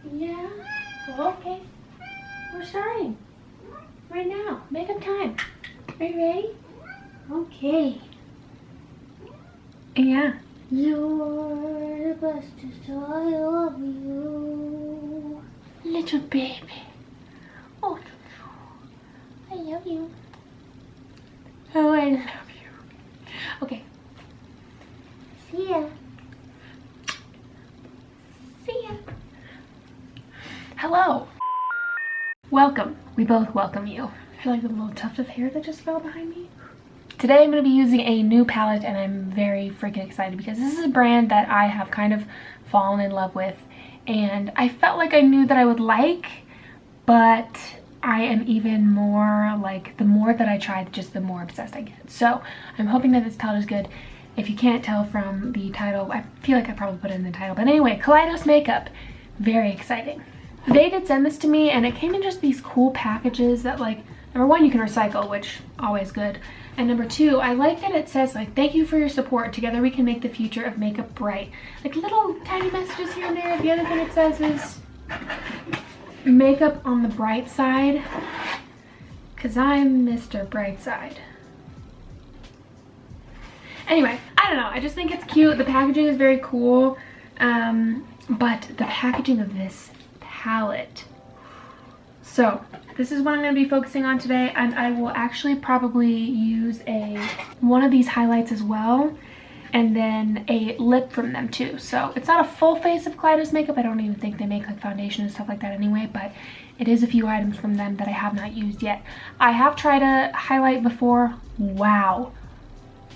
Yeah? Okay. We're starting. Right now. Makeup time. Are you ready? Okay. Yeah. You're the bestest, I love you. Little baby. Oh, I love you. Oh, I love you. Okay. See ya. See ya. Hello. Welcome. We both welcome you. I feel like the little tuft of hair that just fell behind me. Today I'm going to be using a new palette and I'm very freaking excited because this is a brand that I have kind of fallen in love with and I felt like I knew that I would like, but I am even more like, the more that I try, just the more obsessed I get. So I'm hoping that this palette is good. If you can't tell from the title, I feel like I probably put it in the title, but anyway, Kaleidos makeup. Very exciting. They did send this to me and it came in just these cool packages that, like, number one, you can recycle, which always good. And number two, I like that it says, like, thank you for your support. Together we can make the future of makeup bright. Like little tiny messages here and there. The other thing it says is makeup on the bright side, because I'm Mr. Brightside. Anyway, I don't know. I just think it's cute. The packaging is very cool. But the packaging of this palette. So this is what I'm going to be focusing on today, and I will actually probably use one of these highlights as well, and then a lip from them too. So it's not a full face of Kaleidos makeup. I don't even think they make like foundation and stuff like that anyway, but it is a few items from them that I have not used yet. I have tried a highlight before. Wow.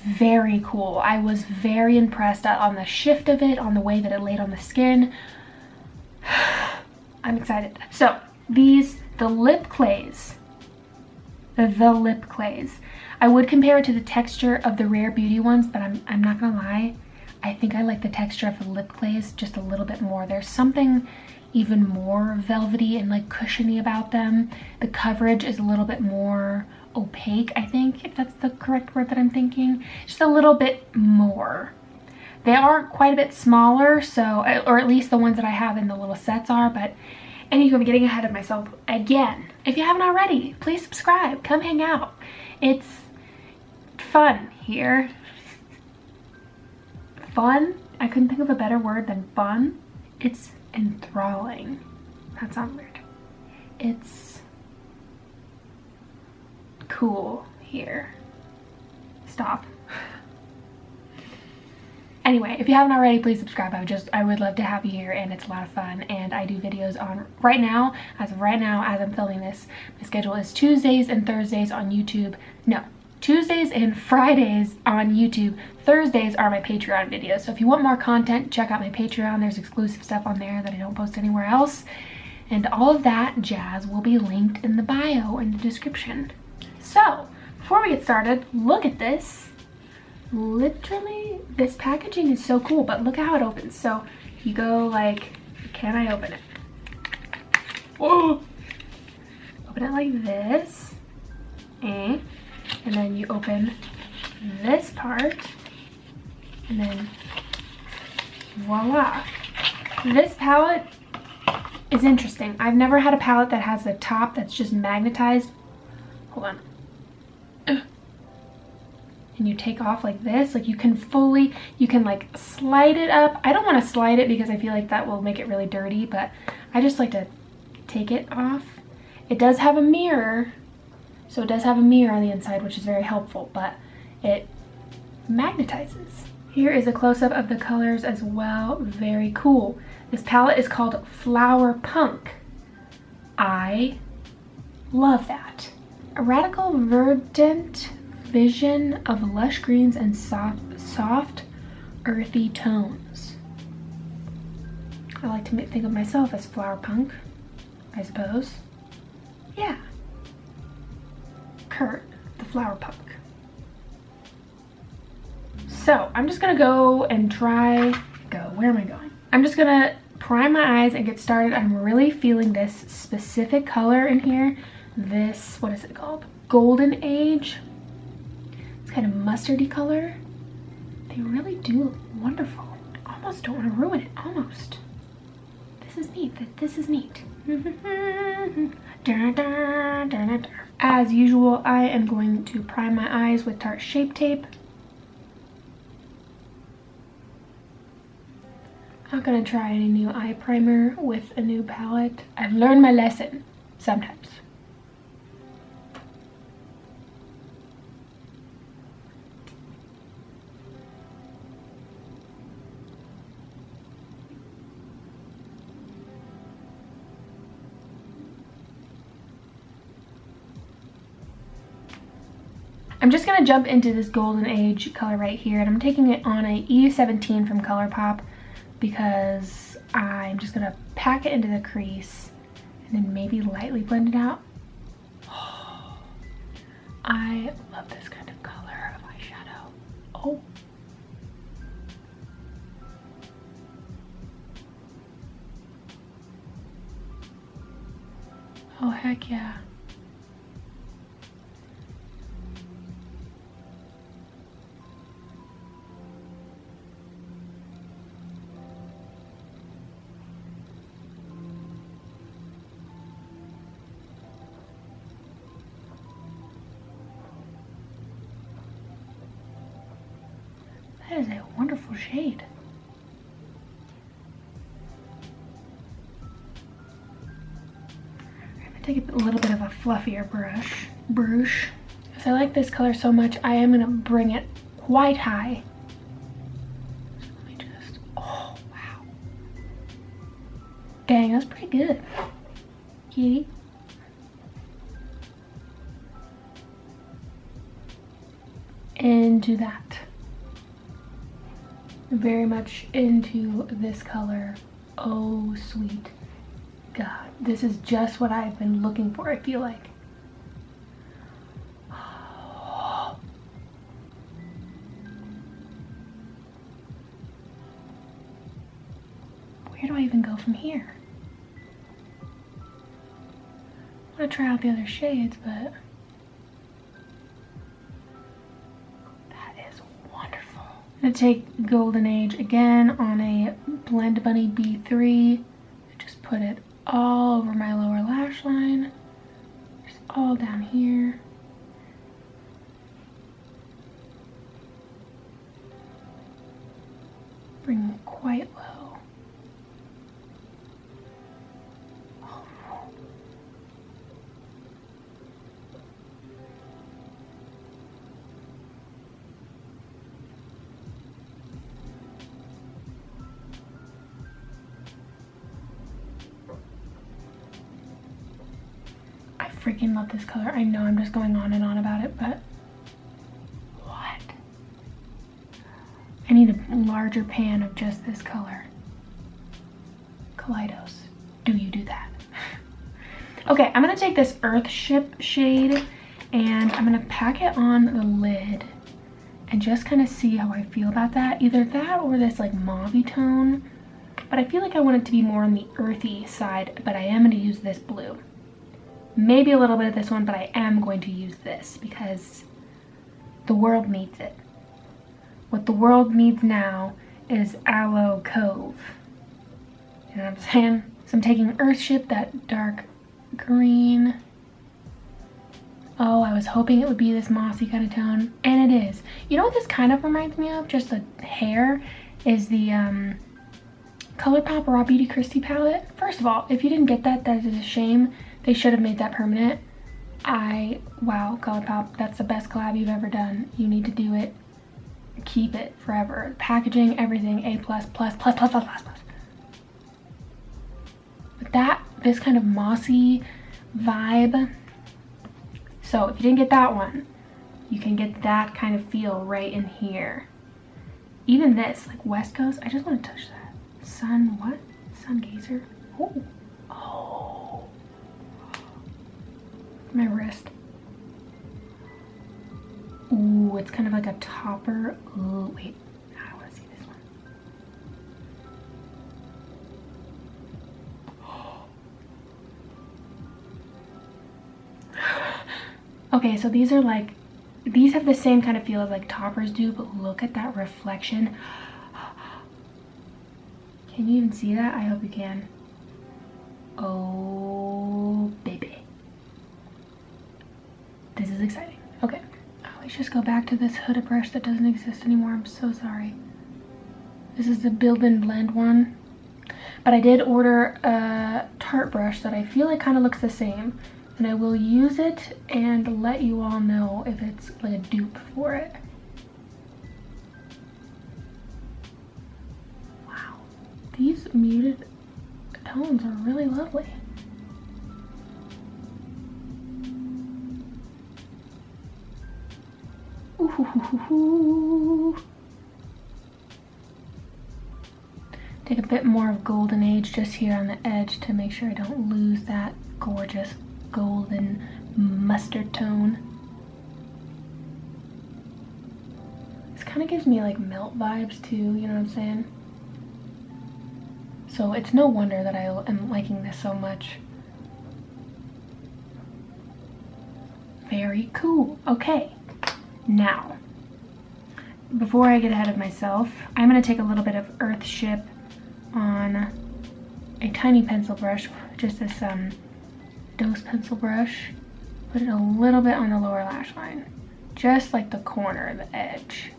Very cool. I was very impressed on the shift of it, on the way that it laid on the skin. I'm excited. So these, the lip clays. I would compare it to the texture of the Rare Beauty ones, but I'm not gonna lie. I think I like the texture of the lip clays just a little bit more. There's something even more velvety and like cushiony about them. The coverage is a little bit more opaque, I think, if that's the correct word that I'm thinking. Just a little bit more. They are quite a bit smaller, so, or at least the ones that I have in the little sets are, but anyway, I'm getting ahead of myself again. If you haven't already, please subscribe, come hang out. It's fun here. Fun? I couldn't think of a better word than fun. It's enthralling. That sounds weird. It's cool here. Stop. Anyway, if you haven't already, please subscribe. I would love to have you here, and it's a lot of fun. And I do videos on as of right now, as I'm filming this, my schedule is Tuesdays and Thursdays on YouTube. No, Tuesdays and Fridays on YouTube. Thursdays are my Patreon videos. So if you want more content, check out my Patreon. There's exclusive stuff on there that I don't post anywhere else. And all of that jazz will be linked in the bio and the description. So, before we get started, look at this. Literally, this packaging is so cool, but look how it opens. So you go like, can I open it? Whoa! Open it like this, and then you open this part, and then voila. This palette is interesting. I've never had a palette that has a top that's just magnetized. Hold on. And you take off like this, like you can like slide it up. I don't want to slide it because I feel like that will make it really dirty, but I just like to take it off. It does have a mirror, so it does have a mirror on the inside, which is very helpful, but it magnetizes. Here is a close-up of the colors as well. Very cool. This palette is called Flower Punk. I love that. A radical verdant vision of lush greens and soft earthy tones. I like to think of myself as flower punk, I suppose. Yeah. Kurt, the flower punk. So I'm just gonna go and where am I going? I'm just gonna prime my eyes and get started. I'm really feeling this specific color in here. This, what is it called? Golden Age. Kind of mustardy color. They really do look wonderful. I almost don't want to ruin it. Almost. This this is neat. This is neat. As usual, I am going to prime my eyes with Tarte Shape Tape. I'm not gonna try any new eye primer with a new palette. I've learned my lesson sometimes. I'm just gonna jump into this Golden Age color right here, and I'm taking it on a E17 from ColourPop because I'm just gonna pack it into the crease and then maybe lightly blend it out. Oh, I love this kind of color of eyeshadow. Oh. Oh, heck yeah. That is a wonderful shade. I'm gonna take a little bit of a fluffier brush. Because I like this color so much, I am gonna bring it quite high. Let me just, oh wow. Dang, that's pretty good. Kitty. Into that. Very much into this color. Oh sweet God, this is just what I've been looking for, I feel like. Where do I even go from here? I want to try out the other shades, but I'm gonna take Golden Age again on a Blend Bunny B3 and just put it all over my lower lash line, just all down here. Bring it quite low. Freaking love this color. I know I'm just going on and on about it, but what? I need a larger pan of just this color. Kaleidos, do you do that? Okay, I'm gonna take this Earthship shade and I'm gonna pack it on the lid and just kind of see how I feel about that. Either that or this like mauve-y tone, but I feel like I want it to be more on the earthy side, but I am gonna use this blue. Maybe a little bit of this one, but I am going to use this because the world needs it. What the world needs now is Aloe Cove. You know what I'm saying? So I'm taking Earthship, that dark green. Oh, I was hoping it would be this mossy kind of tone, and it is. You know what this kind of reminds me of, just a hair, is the ColourPop Raw Beauty Christie palette. First of all, if you didn't get that, that is a shame. They should have made that permanent. Wow, ColourPop, that's the best collab you've ever done. You need to do it. Keep it forever. Packaging, everything, A++++++++. But this kind of mossy vibe. So if you didn't get that one, you can get that kind of feel right in here. Even this, like West Coast, I just want to touch that. Sun, what? Sun Gazer? Oh. Oh. My wrist. Ooh, it's kind of like a topper. Ooh, wait, I want to see this one. Okay, so these are like, these have the same kind of feel as like toppers do, but look at that reflection. Can you even see that? I hope you can. Let's just go back to this Huda brush that doesn't exist anymore. I'm so sorry. This is the Build and Blend one. But I did order a Tarte brush that I feel like kind of looks the same. And I will use it and let you all know if it's like a dupe for it. Wow. These muted tones are really lovely. Ooh. Take a bit more of Golden Age just here on the edge to make sure I don't lose that gorgeous golden mustard tone. This kind of gives me like Melt vibes too, you know what I'm saying? So it's no wonder that I am liking this so much. Very cool. Okay, now, before I get ahead of myself, I'm going to take a little bit of Earthship on a tiny pencil brush, just this Dose pencil brush, put it a little bit on the lower lash line, just like the corner, the edge.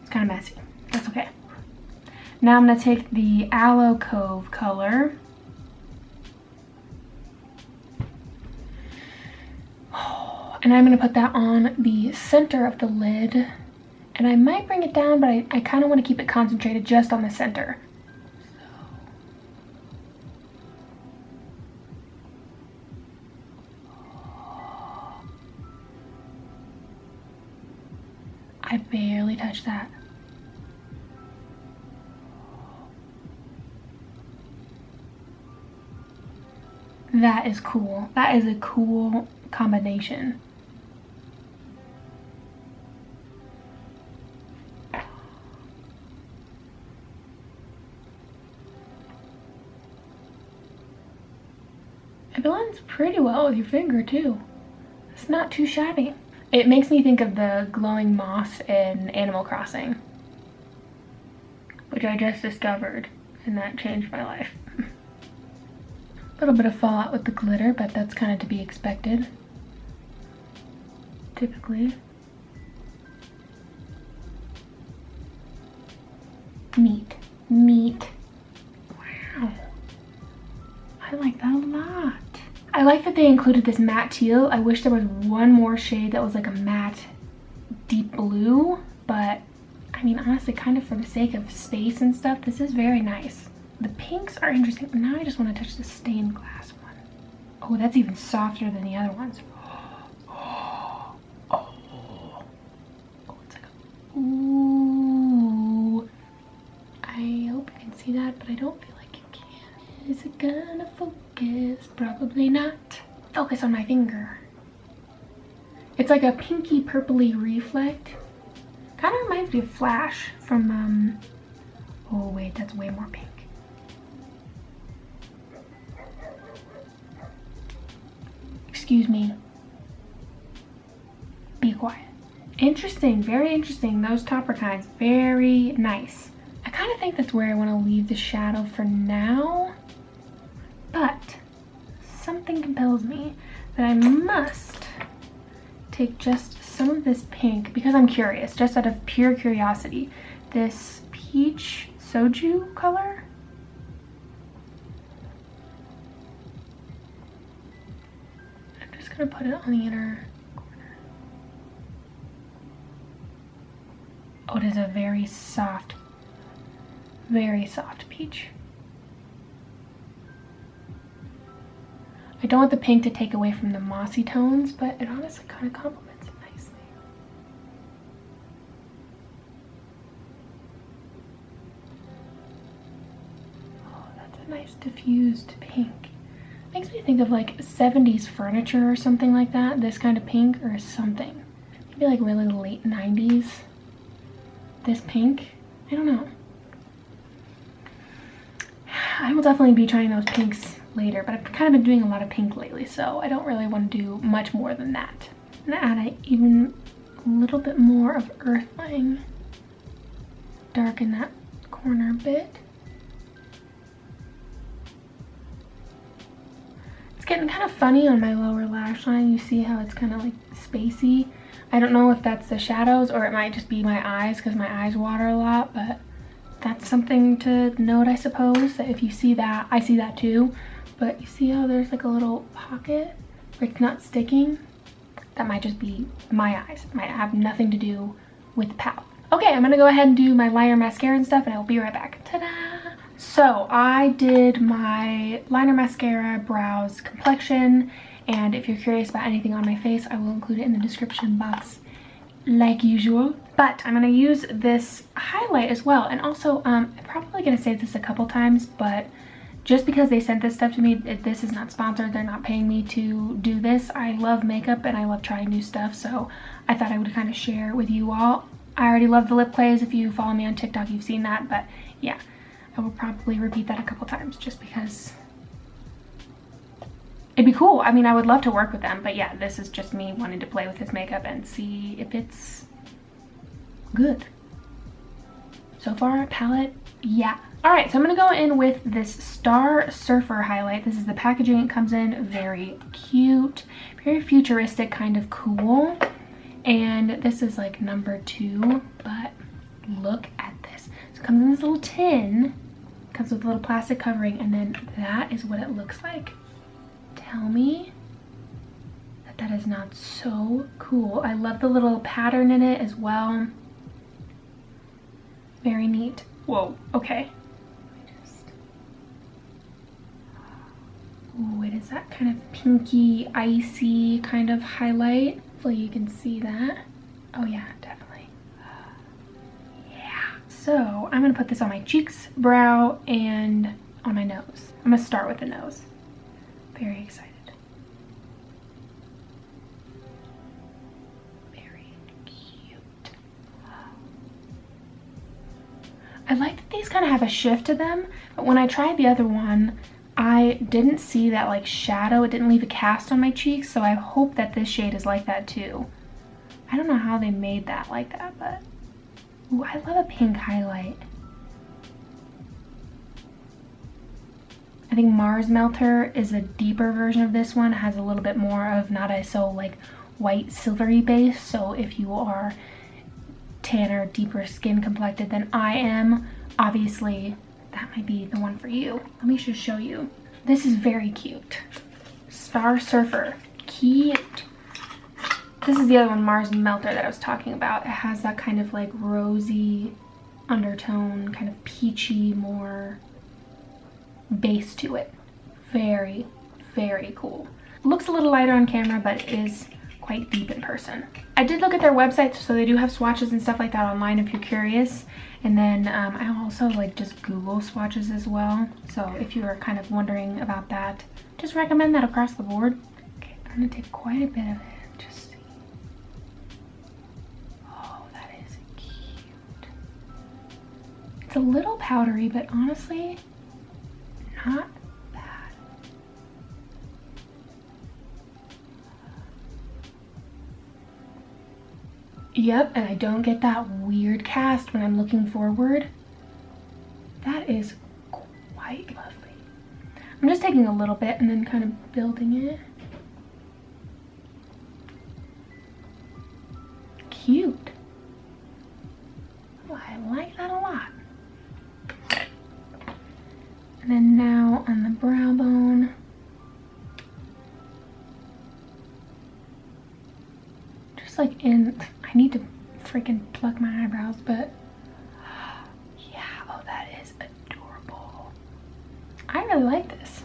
It's kind of messy, that's okay. Now I'm going to take the Aloe Cove color. And I'm going to put that on the center of the lid. And I might bring it down, but I kind of want to keep it concentrated just on the center. I barely touched that. That is cool. That is a cool combination. It blends pretty well with your finger too. It's not too shabby. It makes me think of the glowing moss in Animal Crossing, which I just discovered, and that changed my life. A little bit of fallout with the glitter, but that's kind of to be expected, typically. Neat. Wow. I like that a lot. I like that they included this matte teal. I wish there was one more shade that was like a matte deep blue, but I mean, honestly, kind of for the sake of space and stuff, this is very nice. The pinks are interesting. Now I just want to touch the stained glass one. Oh, that's even softer than the other ones. Oh, it's like a, ooh. I hope you can see that, but I don't feel like you can. Is it gonna focus? Probably not. Focus on my finger. It's like a pinky purpley reflect. Kind of reminds me of Flash from, oh wait, that's way more pink. Excuse me. Be quiet. Interesting, very interesting. Those topper kinds, very nice. I kind of think that's where I want to leave the shadow for now, but something compels me that I must take just some of this pink, because I'm curious, just out of pure curiosity, this peach soju color. I'm just gonna put it on the inner corner. Oh, it is a very soft peach. I don't want the pink to take away from the mossy tones, but it honestly kind of complements it nicely. Oh, that's a nice diffused pink. Makes me think of like 70s furniture or something like that, this kind of pink or something. Maybe like really late 90s. This pink, I don't know. I will definitely be trying those pinks later, but I've kind of been doing a lot of pink lately, so I don't really want to do much more than that. I'm gonna add even a little bit more of Earthling. Darken that corner a bit. getting kind of funny on my lower lash line. You see how it's kind of like spacey? I don't know if that's the shadows or it might just be my eyes because my eyes water a lot, but that's something to note, I suppose, that if you see that, I see that too. But you see how there's like a little pocket where it's not sticking? That might just be my eyes. It might have nothing to do with the palette. Okay, I'm gonna go ahead and do my liner, mascara, and stuff, and I'll be right back. Ta-da! So I did my liner, mascara, brows, complexion, and if you're curious about anything on my face, I will include it in the description box like usual. But I'm gonna use this highlight as well. And also, I'm probably gonna say this a couple times, but just because they sent this stuff to me, this is not sponsored. They're not paying me to do this. I love makeup and I love trying new stuff, so I thought I would kind of share with you all. I already love the lip clays. If you follow me on TikTok, you've seen that, but yeah, I will probably repeat that a couple times just because it'd be cool. I mean, I would love to work with them, but yeah, this is just me wanting to play with this makeup and see if it's good. So far, palette, yeah. All right, so I'm gonna go in with this Star Surfer highlight. This is the packaging it comes in. Very cute, very futuristic, kind of cool. And this is like number 2, but look at this. So it comes in this little tin, comes with a little plastic covering, and then that is what it looks like. Tell me that that is not so cool. I love the little pattern in it as well. Very neat. Whoa, okay. Ooh, it is that kind of pinky, icy kind of highlight. Hopefully you can see that. Oh yeah, definitely. Yeah. So I'm gonna put this on my cheeks, brow, and on my nose. I'm gonna start with the nose. Very excited. Very cute. I like that these kind of have a shift to them, but when I tried the other one, I didn't see that like shadow. It didn't leave a cast on my cheeks, so I hope that this shade is like that too. I don't know how they made that like that, but ooh, I love a pink highlight. I think Mars Melter is a deeper version of this one. It has a little bit more of not a so like white silvery base, so if you are tanner, deeper skin complected than I am, obviously that might be the one for you. Let me just show you. This is very cute. Star Surfer, cute. This is the other one, Mars Melter, that I was talking about. It has that kind of like rosy undertone, kind of peachy, more base to it. Very, very cool. Looks a little lighter on camera, but it is quite deep in person. I did look at their website, so they do have swatches and stuff like that online if you're curious. And then I also like just Google swatches as well. So if you're kind of wondering about that, just recommend that across the board. Okay, I'm gonna take quite a bit of it. Just see. Oh, that is cute. It's a little powdery, but honestly, not bad. Yep, and I don't get that weird cast when I'm looking forward. That is quite lovely. I'm just taking a little bit and then kind of building it. Cute. Oh, I like that a lot. And then now on the brow bone. Just like in, I need to freaking pluck my eyebrows, but yeah, oh, that is adorable. I really like this.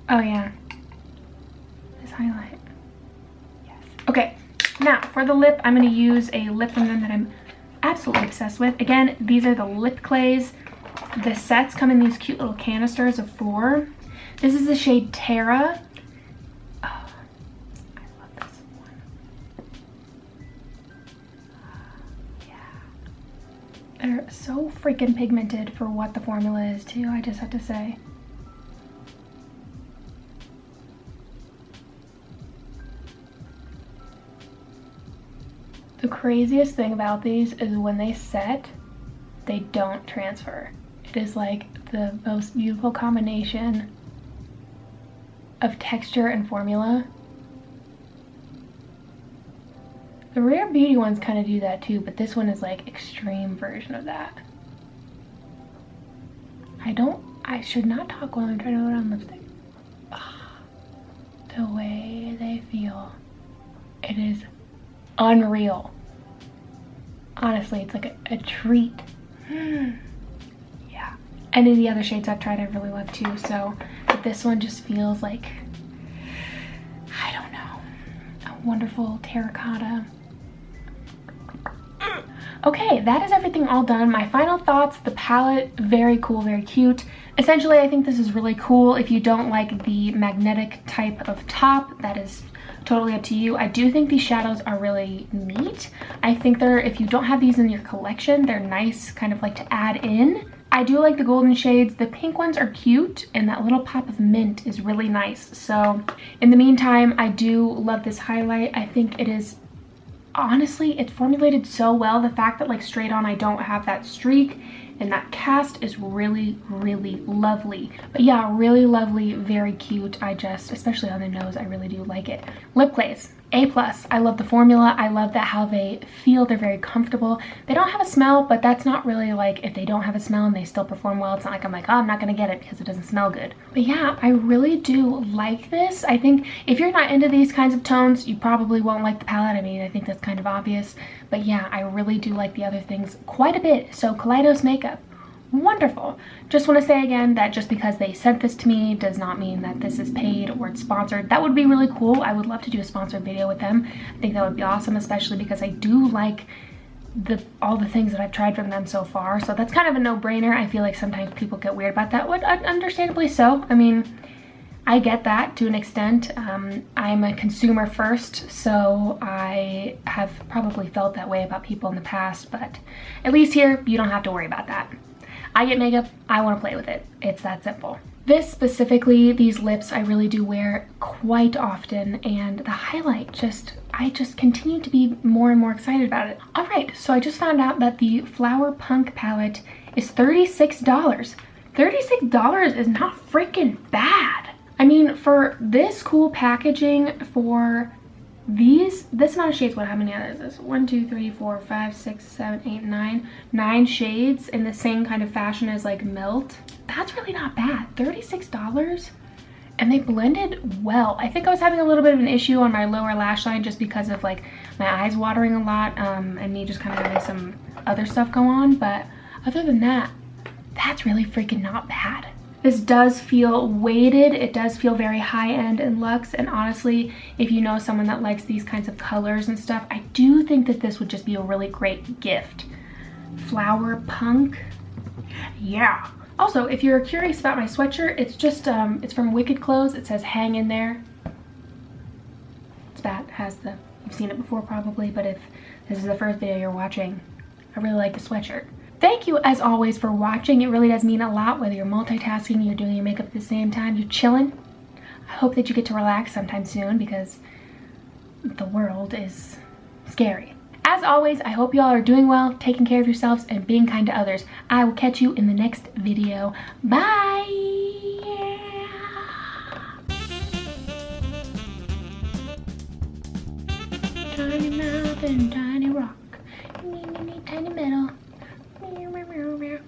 Oh yeah, this highlight, yes. Okay, now for the lip, I'm gonna use a lip from them that I'm absolutely obsessed with. Again, these are the lip clays. The sets come in these cute little canisters of 4. This is the shade Terra. They're so freaking pigmented for what the formula is too, I just have to say. The craziest thing about these is when they set, they don't transfer. It is like the most beautiful combination of texture and formula. The Rare Beauty ones kind of do that too, but this one is like extreme version of that. I should not talk while I'm trying to put on lipstick. The way they feel, it is unreal. Honestly, it's like a treat. Yeah. Any of the other shades I've tried I really love too, so but this one just feels like, I don't know, a wonderful terracotta. Okay, that is everything all done. My final thoughts, the palette, very cool, very cute. Essentially, I think this is really cool. If you don't like the magnetic type of top, that is totally up to you. I do think these shadows are really neat. I think if you don't have these in your collection, they're nice kind of like to add in. I do like the golden shades. The pink ones are cute, and that little pop of mint is really nice. So in the meantime, I do love this highlight. I think it is, honestly, it's formulated so well. The fact that like straight on I don't have that streak and that cast is really, really lovely. But yeah, really lovely, very cute. Especially on the nose, I really do like it. Lip glaze, A+. I love the formula. I love that how they feel. They're very comfortable. They don't have a smell, but that's not really like, if they don't have a smell and they still perform well, it's not like I'm like, oh, I'm not gonna get it because it doesn't smell good. But yeah, I really do like this. I think if you're not into these kinds of tones, you probably won't like the palette. I mean, I think that's kind of obvious. But yeah, I really do like the other things quite a bit. So Kaleidos makeup, wonderful. Just want to say again that just because they sent this to me does not mean that this is paid or it's sponsored. That would be really cool. I would love to do a sponsored video with them. I think that would be awesome, especially because I do like all the things that I've tried from them so far. So that's kind of a no-brainer. I feel like sometimes people get weird about that. Understandably so. I mean, I get that to an extent. I'm a consumer first, so I have probably felt that way about people in the past, but at least here, you don't have to worry about that. I get makeup, I want to play with it. It's that simple. This specifically, these lips, I really do wear quite often, and the highlight I just continue to be more and more excited about it. All right, so I just found out that the Flower Punk palette is $36. $36 is not freaking bad. I mean, for this cool packaging, for this amount of shades, how many others is this? 1, 2, 3, 4, 5, 6, 7, 8, 9. 9 shades in the same kind of fashion as like Melt. That's really not bad. $36. And they blended well. I think I was having a little bit of an issue on my lower lash line just because of like my eyes watering a lot and me just kind of having some other stuff go on. But other than that, that's really freaking not bad. This does feel weighted. It does feel very high-end and luxe, and honestly, if you know someone that likes these kinds of colors and stuff, I do think that this would just be a really great gift. Flower Punk, yeah. Also, if you're curious about my sweatshirt, it's just it's from Wicked Clothes. It says hang in there. It's that you've seen it before probably, but if this is the first video you're watching, I really like the sweatshirt. Thank you as always for watching. It really does mean a lot, whether you're multitasking, you're doing your makeup at the same time, you're chilling. I hope that you get to relax sometime soon because the world is scary. As always, I hope you all are doing well, taking care of yourselves, and being kind to others. I will catch you in the next video. Bye! Tiny mouth and tiny rock.